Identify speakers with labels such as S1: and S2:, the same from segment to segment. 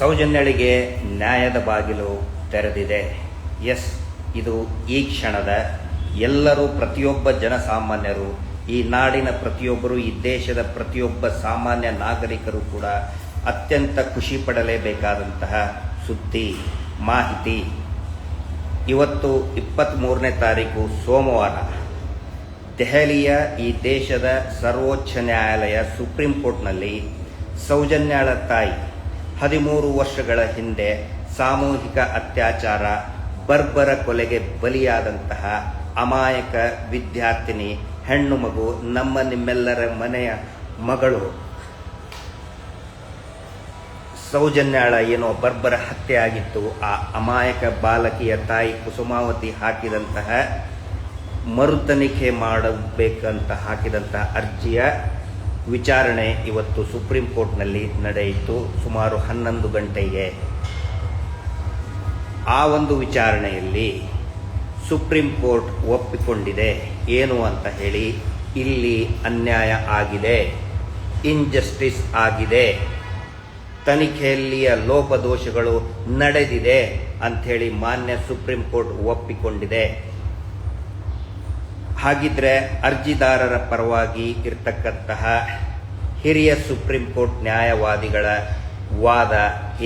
S1: ಸೌಜನ್ಯಳಿಗೆ ನ್ಯಾಯದ ಬಾಗಿಲು ತೆರೆದಿದೆ. ಎಸ್, ಇದು ಈ ಕ್ಷಣದ ಎಲ್ಲರೂ, ಪ್ರತಿಯೊಬ್ಬ ಜನಸಾಮಾನ್ಯರು, ಈ ನಾಡಿನ ಪ್ರತಿಯೊಬ್ಬರು, ಈ ದೇಶದ ಪ್ರತಿಯೊಬ್ಬ ಸಾಮಾನ್ಯ ನಾಗರಿಕರು ಕೂಡ ಅತ್ಯಂತ ಖುಷಿ ಪಡಲೇಬೇಕಾದಂತಹ ಸುದ್ದಿ, ಮಾಹಿತಿ. ಇವತ್ತು 23ನೇ ತಾರೀಕು ಸೋಮವಾರ ದೆಹಲಿಯ ಈ ದೇಶದ ಸರ್ವೋಚ್ಚ ನ್ಯಾಯಾಲಯ ಸುಪ್ರೀಂ ಕೋರ್ಟ್ನಲ್ಲಿ ಸೌಜನ್ಯಾಳ ತಾಯಿ 13 ವರ್ಷಗಳ ಹಿಂದೆ ಸಾಮೂಹಿಕ ಅತ್ಯಾಚಾರ, ಬರ್ಬರ ಕೊಲೆಗೆ ಬಲಿಯಾದಂತಹ ಅಮಾಯಕ ವಿದ್ಯಾರ್ಥಿನಿ, ಹೆಣ್ಣು ಮಗು, ನಮ್ಮ ನಿಮ್ಮೆಲ್ಲರ ಮನೆಯ ಮಗಳು ಸೌಜನ್ಯಾಳ ಏನೋ ಬರ್ಬರ ಹತ್ಯೆ ಆಗಿತ್ತು. ಆ ಅಮಾಯಕ ಬಾಲಕಿಯ ತಾಯಿ ಕುಸುಮಾವತಿ ಹಾಕಿದಂತಹ ಮರುತನಿಖೆ ಮಾಡಬೇಕಂತ ಹಾಕಿದಂತಹ ಅರ್ಜಿಯ ವಿಚಾರಣೆ ಇವತ್ತು ಸುಪ್ರೀಂ ಕೋರ್ಟ್ನಲ್ಲಿ ನಡೆಯಿತು ಸುಮಾರು 11 ಗಂಟೆಗೆ. ಆ ಒಂದು ವಿಚಾರಣೆಯಲ್ಲಿ ಸುಪ್ರೀಂ ಕೋರ್ಟ್ ಒಪ್ಪಿಕೊಂಡಿದೆ ಏನು ಅಂತ ಹೇಳಿ, ಇಲ್ಲಿ ಅನ್ಯಾಯ ಆಗಿದೆ, ಇನ್ಜಸ್ಟಿಸ್ ಆಗಿದೆ, ತನಿಖೆಯಲ್ಲಿಯ ಲೋಪದೋಷಗಳು ನಡೆದಿದೆ ಅಂಥೇಳಿ ಮಾನ್ಯ ಸುಪ್ರೀಂ ಕೋರ್ಟ್ ಒಪ್ಪಿಕೊಂಡಿದೆ. ಹಾಗಿದ್ರೆ ಅರ್ಜಿದಾರರ ಪರವಾಗಿ ಇರತಕ್ಕಂತಹ ಹಿರಿಯ ಸುಪ್ರೀಂ ಕೋರ್ಟ್ ನ್ಯಾಯವಾದಿಗಳ ವಾದ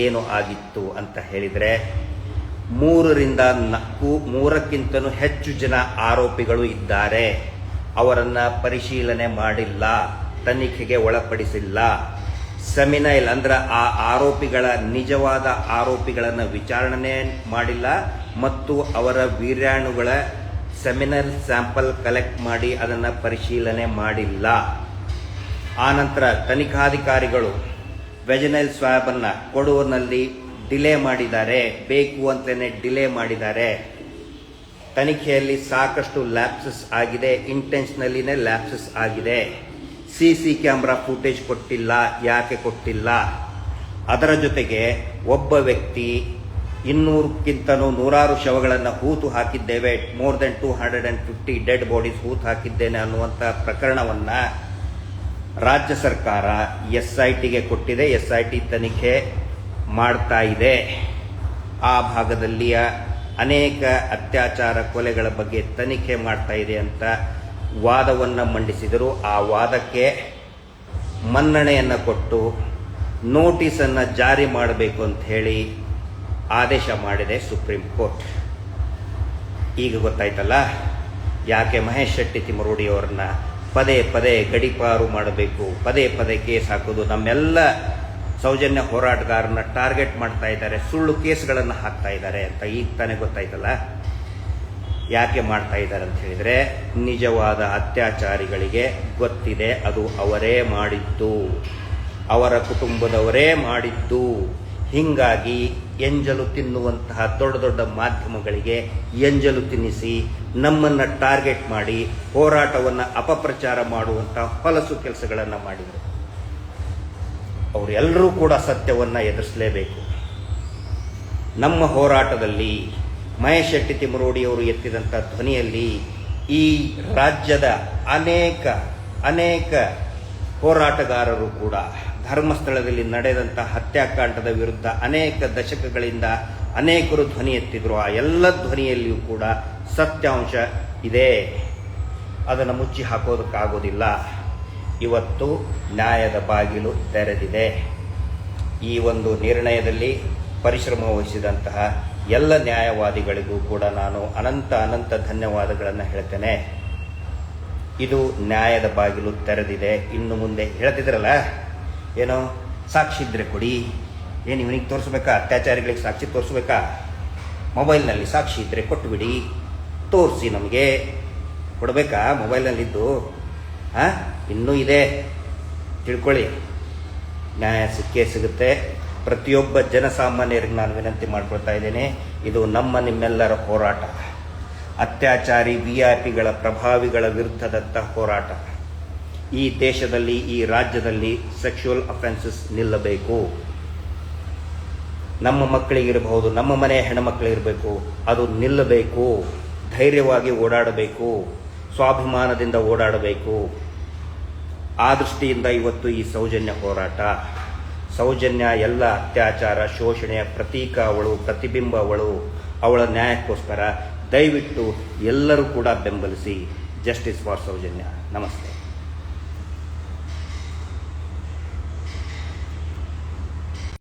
S1: ಏನು ಆಗಿತ್ತು ಅಂತ ಹೇಳಿದರೆ, 3ಕ್ಕಿಂತಲೂ ಹೆಚ್ಚು ಜನ ಆರೋಪಿಗಳು ಇದ್ದಾರೆ, ಅವರನ್ನ ಪರಿಶೀಲನೆ ಮಾಡಿಲ್ಲ, ತನಿಖೆಗೆ ಒಳಪಡಿಸಿಲ್ಲ, ಸೆಮಿನೈಲ್ ಅಂದ್ರೆ ಆ ಆರೋಪಿಗಳ ನಿಜವಾದ ಆರೋಪಿಗಳನ್ನು ವಿಚಾರಣೆ ಮಾಡಿಲ್ಲ ಮತ್ತು ಅವರ ವೀರ್ಯಾಣುಗಳ ಸೆಮಿನಲ್ ಸ್ಯಾಂಪಲ್ ಕಲೆಕ್ಟ್ ಮಾಡಿ ಅದನ್ನು ಪರಿಶೀಲನೆ ಮಾಡಿಲ್ಲ. ಆನಂತರ ತನಿಖಾಧಿಕಾರಿಗಳು ವೆಜನೈಲ್ ಸ್ವಾಬ್ ಅನ್ನು ಕೊಡುವಲ್ಲಿ ಡಿಲೇ ಮಾಡಿದ್ದಾರೆ, ಬೇಕು ಅಂತಲೇ ಡಿಲೇ ಮಾಡಿದ್ದಾರೆ. ತನಿಖೆಯಲ್ಲಿ ಸಾಕಷ್ಟು ಲ್ಯಾಪ್ಸಸ್ ಆಗಿದೆ, ಇಂಟೆನ್ಷನಲಿನೇ ಲ್ಯಾಪ್ಸಸ್ ಆಗಿದೆ. ಸಿಸಿ ಕ್ಯಾಮ್ರಾ ಫುಟೇಜ್ ಕೊಟ್ಟಿಲ್ಲ, ಯಾಕೆ ಕೊಟ್ಟಿಲ್ಲ? ಅದರ ಜೊತೆಗೆ ಒಬ್ಬ ವ್ಯಕ್ತಿ 200ಕ್ಕಿಂತಲೂ 100 ಶವಗಳನ್ನು ಹೂತು ಹಾಕಿದ್ದೇವೆ, ಮೋರ್ ದೆನ್ 250 ಡೆಡ್ ಬಾಡೀಸ್ ಹೂತು ಹಾಕಿದ್ದೇನೆ ಅನ್ನುವಂಥ ಪ್ರಕರಣವನ್ನು ರಾಜ್ಯ ಸರ್ಕಾರ SITಗೆ ಕೊಟ್ಟಿದೆ. SIT ತನಿಖೆ ಮಾಡ್ತಾ ಇದೆ. ಆ ಭಾಗದಲ್ಲಿಯ ಅನೇಕ ಅತ್ಯಾಚಾರ ಕೊಲೆಗಳ ಬಗ್ಗೆ ತನಿಖೆ ಮಾಡ್ತಾ ಇದೆ ಅಂತ ವಾದವನ್ನು ಮಂಡಿಸಿದರು. ಆ ವಾದಕ್ಕೆ ಮನ್ನಣೆಯನ್ನು ಕೊಟ್ಟು ನೋಟಿಸನ್ನು ಜಾರಿ ಮಾಡಬೇಕು ಅಂತ ಹೇಳಿ ಆದೇಶ ಮಾಡಿದೆ ಸುಪ್ರೀಂ ಕೋರ್ಟ್. ಈಗ ಗೊತ್ತಾಯ್ತಲ್ಲ ಯಾಕೆ ಮಹೇಶ್ ಶೆಟ್ಟಿ ತಿಮರೋಡಿ ಅವರನ್ನ ಪದೇ ಪದೇ ಗಡೀಪಾರು ಮಾಡಬೇಕು, ಪದೇ ಪದೇ ಕೇಸ್ ಹಾಕೋದು, ನಮ್ಮೆಲ್ಲ ಸೌಜನ್ಯ ಹೋರಾಟಗಾರರನ್ನ ಟಾರ್ಗೆಟ್ ಮಾಡ್ತಾ ಇದ್ದಾರೆ, ಸುಳ್ಳು ಕೇಸ್ಗಳನ್ನು ಹಾಕ್ತಾ ಇದ್ದಾರೆ ಅಂತ ಈಗ ತಾನೇ ಗೊತ್ತಾಯ್ತಲ್ಲ. ಯಾಕೆ ಮಾಡ್ತಾ ಇದ್ದಾರೆ ಅಂತ ಹೇಳಿದರೆ, ನಿಜವಾದ ಅತ್ಯಾಚಾರಿಗಳಿಗೆ ಗೊತ್ತಿದೆ ಅದು ಅವರೇ ಮಾಡಿದ್ದು, ಅವರ ಕುಟುಂಬದವರೇ ಮಾಡಿದ್ದು. ಹೀಗಾಗಿ ಎಂಜಲು ತಿನ್ನುವಂತಹ ದೊಡ್ಡ ದೊಡ್ಡ ಮಾಧ್ಯಮಗಳಿಗೆ ಎಂಜಲು ತಿನ್ನಿಸಿ ನಮ್ಮನ್ನು ಟಾರ್ಗೆಟ್ ಮಾಡಿ ಹೋರಾಟವನ್ನು ಅಪಪ್ರಚಾರ ಮಾಡುವಂತಹ ಹೊಲಸು ಕೆಲಸಗಳನ್ನು ಮಾಡಿದರು. ಅವರೆಲ್ಲರೂ ಕೂಡ ಸತ್ಯವನ್ನು ಎದುರಿಸಲೇಬೇಕು. ನಮ್ಮ ಹೋರಾಟದಲ್ಲಿ ಮಹೇಶ್ ಶೆಟ್ಟಿ ತಿಮರೋಡಿಯವರು ಎತ್ತಿದಂಥ ಧ್ವನಿಯಲ್ಲಿ ಈ ರಾಜ್ಯದ ಅನೇಕ ಹೋರಾಟಗಾರರು ಕೂಡ ಧರ್ಮಸ್ಥಳದಲ್ಲಿ ನಡೆದಂಥ ಹತ್ಯಾಕಾಂಡದ ವಿರುದ್ಧ ಅನೇಕ ದಶಕಗಳಿಂದ ಅನೇಕರು ಧ್ವನಿ ಎತ್ತಿದ್ರು. ಆ ಎಲ್ಲ ಧ್ವನಿಯಲ್ಲಿಯೂ ಕೂಡ ಸತ್ಯಾಂಶ ಇದೆ, ಅದನ್ನು ಮುಚ್ಚಿ ಹಾಕೋದಕ್ಕಾಗೋದಿಲ್ಲ. ಇವತ್ತು ನ್ಯಾಯದ ಬಾಗಿಲು ತೆರೆದಿದೆ. ಈ ಒಂದು ನಿರ್ಣಯದಲ್ಲಿ ಪರಿಶ್ರಮ ವಹಿಸಿದಂತಹ ಎಲ್ಲ ನ್ಯಾಯವಾದಿಗಳಿಗೂ ಕೂಡ ನಾನು ಅನಂತ ಧನ್ಯವಾದಗಳನ್ನು ಹೇಳ್ತೇನೆ. ಇದು ನ್ಯಾಯದ ಬಾಗಿಲು ತೆರೆದಿದೆ. ಇನ್ನು ಮುಂದೆ ಹೇಳ್ತಿದ್ರಲ್ಲ, ಏನೋ ಸಾಕ್ಷಿ ಇದ್ರೆ ಕೊಡಿ, ಏನು ಇವನಿಗೆ ತೋರಿಸ್ಬೇಕಾ, ಅತ್ಯಾಚಾರಿಗಳಿಗೆ ಸಾಕ್ಷಿ ತೋರಿಸ್ಬೇಕಾ? ಮೊಬೈಲ್ನಲ್ಲಿ ಸಾಕ್ಷಿ ಇದ್ದರೆ ಕೊಟ್ಟುಬಿಡಿ, ತೋರಿಸಿ, ನಮಗೆ ಕೊಡಬೇಕಾ ಮೊಬೈಲ್ನಲ್ಲಿದ್ದು? ಇನ್ನೂ ಇದೆ, ತಿಳ್ಕೊಳ್ಳಿ, ನ್ಯಾಯ ಸಿಕ್ಕೇ ಸಿಗುತ್ತೆ. ಪ್ರತಿಯೊಬ್ಬ ಜನಸಾಮಾನ್ಯರಿಗೆ ನಾನು ವಿನಂತಿ ಮಾಡ್ಕೊಳ್ತಾ ಇದ್ದೇನೆ, ಇದು ನಮ್ಮ ನಿಮ್ಮೆಲ್ಲರ ಹೋರಾಟ. ಅತ್ಯಾಚಾರಿ VIPಗಳ ಪ್ರಭಾವಿಗಳ ವಿರುದ್ಧದಂಥ ಹೋರಾಟ. ಈ ದೇಶದಲ್ಲಿ, ಈ ರಾಜ್ಯದಲ್ಲಿ ಸೆಕ್ಷುವಲ್ ಅಫೆನ್ಸಸ್ ನಿಲ್ಲಬೇಕು. ನಮ್ಮ ಮಕ್ಕಳಿಗಿರಬಹುದು, ನಮ್ಮ ಮನೆಯ ಹೆಣ್ಣುಮಕ್ಕಳಿರಬೇಕು, ಅದು ನಿಲ್ಲಬೇಕು. ಧೈರ್ಯವಾಗಿ ಓಡಾಡಬೇಕು, ಸ್ವಾಭಿಮಾನದಿಂದ ಓಡಾಡಬೇಕು. ಆ ದೃಷ್ಟಿಯಿಂದ ಇವತ್ತು ಈ ಸೌಜನ್ಯ ಹೋರಾಟ. ಸೌಜನ್ಯ ಎಲ್ಲ ಅತ್ಯಾಚಾರ ಶೋಷಣೆಯ ಪ್ರತೀಕ ಅವಳು, ಪ್ರತಿಬಿಂಬ ಅವಳು. ಅವಳ ನ್ಯಾಯಕ್ಕೋಸ್ಕರ ದಯವಿಟ್ಟು ಎಲ್ಲರೂ ಕೂಡ ಬೆಂಬಲಿಸಿ. Justice for Soujanya. ನಮಸ್ತೆ.